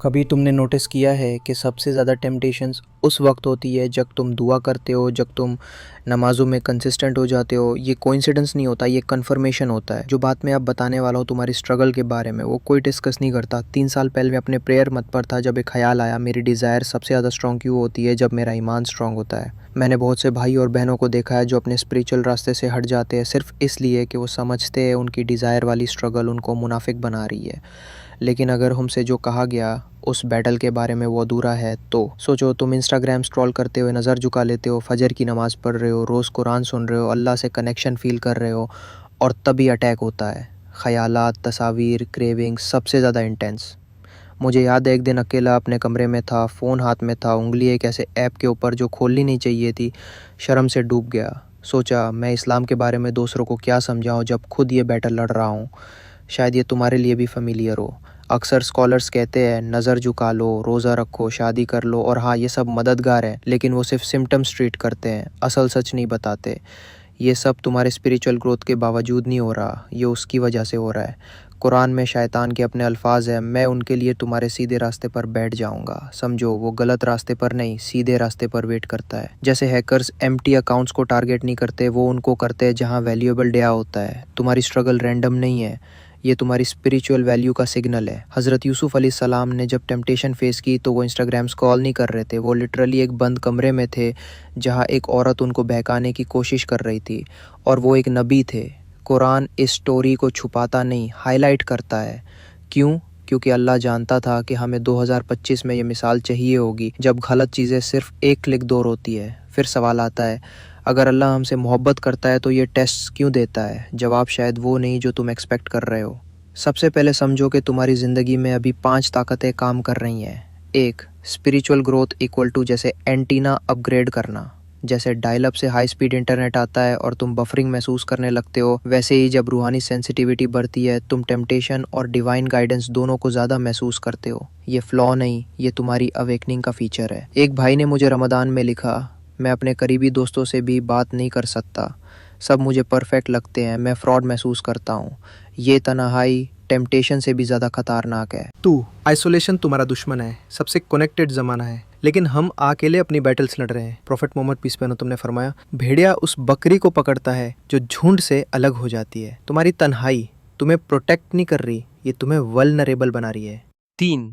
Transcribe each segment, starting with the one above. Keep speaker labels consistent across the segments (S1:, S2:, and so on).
S1: कभी तुमने नोटिस किया है कि सबसे ज़्यादा टेम्पटेशंस उस वक्त होती है जब तुम दुआ करते हो, जब तुम नमाज़ों में कंसिस्टेंट हो जाते हो। ये कोइंसिडेंस नहीं होता, ये कन्फर्मेशन होता है। जो बात मैं अब बताने वाला हूँ तुम्हारी स्ट्रगल के बारे में, वो कोई डिस्कस नहीं करता। 3 साल पहले मैं अपने प्रेयर मत पर था, जब एक ख्याल आया मेरी डिज़ायर सबसे ज़्यादा स्ट्रॉन्ग क्यों होती है जब मेरा ईमान स्ट्रॉन्ग होता है। मैंने बहुत से भाई और बहनों को देखा है जो अपने स्पिरिचुअल रास्ते से हट जाते हैं सिर्फ इसलिए कि वो समझते हैं उनकी डिज़ायर वाली स्ट्रगल उनको मुनाफिक बना रही है। लेकिन अगर हमसे जो कहा गया उस बैटल के बारे में वो अधूरा है, तो सोचो तुम इंस्टाग्राम स्क्रॉल करते हुए नज़र झुका लेते हो, फजर की नमाज़ पढ़ रहे हो, रोज़ कुरान सुन रहे हो, अल्लाह से कनेक्शन फ़ील कर रहे हो, और तभी अटैक होता है। ख़यालात, तस्वीर, क्रेविंग सबसे ज़्यादा इंटेंस। मुझे याद है एक दिन अकेला अपने कमरे में था, फ़ोन हाथ में था, उंगली एक ऐसे ऐप के ऊपर जो खोलनी नहीं चाहिए थी, शर्म से डूब गया। सोचा मैं इस्लाम के बारे में दूसरों को क्या समझाऊं जब खुद ये बैटल लड़ रहा हूँ। शायद ये तुम्हारे लिए भी फेमिलियर हो। अक्सर स्कॉलर्स कहते हैं नज़र झुका लो, रोज़ा रखो, शादी कर लो, और हाँ ये सब मददगार है, लेकिन वो सिर्फ सिम्टम्स ट्रीट करते हैं, असल सच नहीं बताते। ये सब तुम्हारे स्पिरिचुअल ग्रोथ के बावजूद नहीं हो रहा, ये उसकी वजह से हो रहा है। कुरान में शैतान के अपने अल्फाज हैं, मैं उनके लिए तुम्हारे सीधे रास्ते पर बैठ जाऊंगा। समझो वो गलत रास्ते पर नहीं, सीधे रास्ते पर वेट करता है। जैसे हैकर्स एम्प्टी अकाउंट्स को टारगेट नहीं करते, वो उनको करते हैं जहां वैल्यूएबल डेटा होता है। तुम्हारी स्ट्रगल रैंडम नहीं है, ये तुम्हारी स्पिरिचुअल वैल्यू का सिग्नल है। हज़रत यूसुफ अलैहिस्सलाम ने जब टेम्पटेशन फेस की तो वो इंस्टाग्राम स्क्रॉल नहीं कर रहे थे, वो लिटरली एक बंद कमरे में थे जहां एक औरत उनको बहकाने की कोशिश कर रही थी, और वो एक नबी थे। कुरान इस स्टोरी को छुपाता नहीं, हाईलाइट करता है। क्यों? क्योंकि अल्लाह जानता था कि हमें 2025 में ये मिसाल चाहिए होगी जब गलत चीज़ें सिर्फ एक क्लिक दूर होती है। फिर सवाल आता है, अगर अल्लाह हमसे मोहब्बत करता है तो ये टेस्ट क्यों देता है? जवाब शायद वो नहीं जो तुम एक्सपेक्ट कर रहे हो। सबसे पहले समझो कि तुम्हारी ज़िंदगी में अभी 5 ताकतें काम कर रही हैं। एक, स्पिरिचुअल ग्रोथ इक्वल टू जैसे एंटीना अपग्रेड करना। जैसे डायल अप से हाई स्पीड इंटरनेट आता है और तुम बफरिंग महसूस करने लगते हो, वैसे ही जब रूहानी सेंसिटिविटी बढ़ती है तुम टेम्पटेशन और डिवाइन गाइडेंस दोनों को ज़्यादा महसूस करते हो। ये फ्लॉ नहीं, ये तुम्हारी अवेकनिंग का फीचर है। एक भाई ने मुझे रमज़ान में लिखा, मैं अपने करीबी दोस्तों से भी बात नहीं कर सकता, सब मुझे परफेक्ट लगते हैं, मैं फ्रॉड महसूस करता हूँ। ये तन्हाई टेम्पटेशन से भी ज़्यादा खतरनाक है।
S2: आइसोलेशन तुम्हारा दुश्मन है, सबसे कनेक्टेड ज़माना है, लेकिन हम अकेले अपनी बैटल्स लड़ रहे हैं। प्रॉफेट मोहम्मद पीस पे हो तुमने फरमाया, भेड़िया उस बकरी को पकड़ता है जो झुंड से अलग हो जाती है। तुम्हारी तन्हाई तुम्हें प्रोटेक्ट नहीं कर रही, ये तुम्हें वल्नरेबल बना रही है।
S1: 3,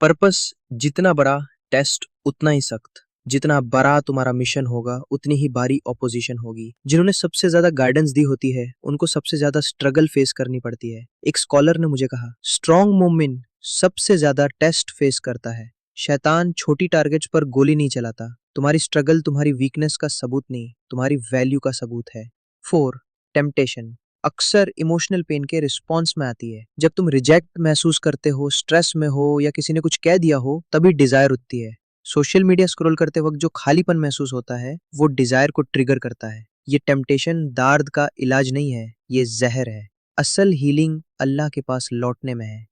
S1: पर्पस जितना बड़ा, टेस्ट उतना ही सख्त। जितना बड़ा तुम्हारा मिशन होगा उतनी ही भारी ऑपोजिशन होगी। जिन्होंने सबसे ज्यादा गाइडेंस दी होती है उनको सबसे ज्यादा स्ट्रगल फेस करनी पड़ती है। एक स्कॉलर ने मुझे कहा, स्ट्रॉन्ग मोमिन सबसे ज्यादा टेस्ट फेस करता है। शैतान छोटी टारगेट्स पर गोली नहीं चलाता। तुम्हारी स्ट्रगल तुम्हारी वीकनेस का सबूत नहीं, तुम्हारी वैल्यू का सबूत है। 4, टेम्पटेशन अक्सर इमोशनल पेन के रिस्पॉन्स में आती है। जब तुम रिजेक्ट महसूस करते हो, स्ट्रेस में हो, या किसी ने कुछ कह दिया हो, तभी डिजायर उठती है। सोशल मीडिया स्क्रॉल करते वक्त जो खालीपन महसूस होता है वो डिजायर को ट्रिगर करता है। ये टेम्पटेशन दर्द का इलाज नहीं है, ये जहर है। असल हीलिंग अल्लाह के पास लौटने में है।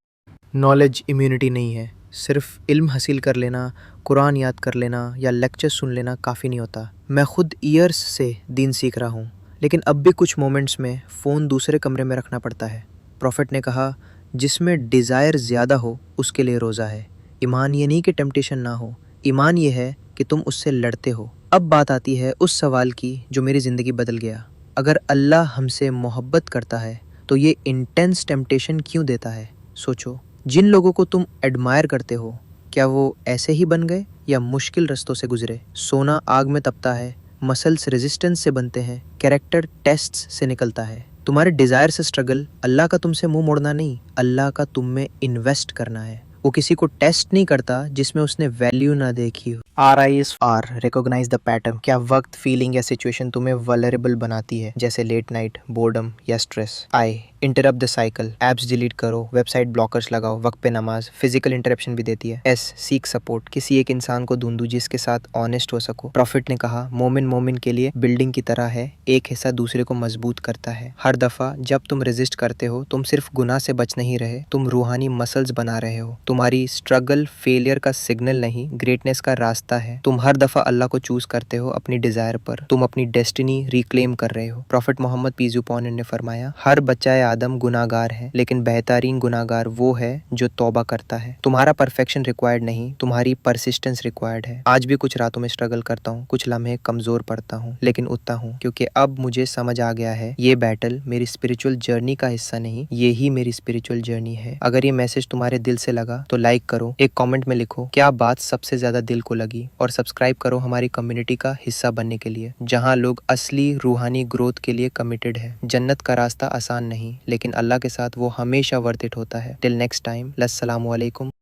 S2: नॉलेज इम्यूनिटी नहीं है, सिर्फ इल्म हासिल कर लेना, कुरान याद कर लेना या लेक्चर सुन लेना काफ़ी नहीं होता। मैं खुद ईयर्स से दीन सीख रहा हूँ, लेकिन अब भी कुछ मोमेंट्स में फ़ोन दूसरे कमरे में रखना पड़ता है। प्रॉफिट ने कहा, जिसमें डिज़ायर ज़्यादा हो उसके लिए रोज़ा है। ईमान ये नहीं कि टेम्पटेशन ना हो, ईमान ये है कि तुम उससे लड़ते हो। अब बात आती है उस सवाल की जो मेरी ज़िंदगी बदल गया। अगर अल्लाह हमसे मोहब्बत करता है तो ये इंटेंस टेम्पटेशन क्यों देता है? सोचो, जिन लोगों को तुम एडमायर करते हो, क्या वो ऐसे ही बन गए या मुश्किल रास्तों से गुजरे? सोना आग में तपता है, मसल्स रेजिस्टेंस से बनते हैं, कैरेक्टर टेस्ट्स से निकलता है। तुम्हारे डिजायर से स्ट्रगल अल्लाह का तुमसे मुंह मोड़ना नहीं, अल्लाह का तुम में इन्वेस्ट करना है। वो किसी को टेस्ट नहीं करता जिसमें उसने वैल्यू ना देखी हो। RISR, recognize the pattern. क्या वक्त, फीलिंग या सिचुएशन तुम्हें वल्नरेबल बनाती है, जैसे लेट नाइट, बोर्डम या stress? I, interrupt the cycle. Apps delete करो, वेबसाइट ब्लॉकर्स लगाओ, वक्त पे नमाज फिजिकल इंटरप्शन भी देती है। S, seek support. किसी एक इंसान को ढूंढो जिसके साथ ऑनेस्ट हो सको। प्रॉफिट ने कहा, मोमिन मोमिन के लिए बिल्डिंग की तरह है, एक हिस्सा दूसरे को मजबूत करता है। हर दफा जब तुम रेजिस्ट करते हो तुम सिर्फ गुनाह से बच नहीं रहे, तुम रूहानी मसल्स बना रहे हो। तुम्हारी स्ट्रगल फेलियर का सिग्नल नहीं, ग्रेटनेस का रास्ता
S1: लगता है। तुम हर दफ़ा अल्लाह को चूज़ करते हो अपनी डिज़ायर पर। तुम अपनी डेस्टिनी रिक्लेम कर रहे हो। Prophet Muhammad peace be upon him ने फरमाया, हर बच्चा आदम गुनाहगार है, लेकिन बेहतरीन गुनाहगार वो है जो तौबा करता है। तुम्हारा परफेक्शन रिक्वायर्ड नहीं, तुम्हारी परसिस्टेंस रिक्वायर्ड है। आज भी कुछ रातों में स्ट्रगल करता हूँ, कुछ लम्हे कमज़ोर पड़ता हूँ, लेकिन उठता हूँ, क्योंकि अब मुझे समझ आ गया है ये बैटल मेरी स्पिरिचुअल जर्नी का हिस्सा नहीं, ये ही मेरी स्पिरिचुअल जर्नी है। अगर ये मैसेज तुम्हारे दिल से लगा तो लाइक करो, एक कमेंट में लिखो क्या बात सबसे ज्यादा दिल को लगी, और सब्सक्राइब करो हमारी कम्युनिटी का हिस्सा बनने के लिए, जहाँ लोग असली रूहानी ग्रोथ के लिए कमिटेड है। जन्नत का रास्ता आसान नहीं, लेकिन अल्लाह के साथ वो हमेशा वर्थ इट होता है। टिल नेक्स्ट टाइम, अस्सलामु अलैकुम।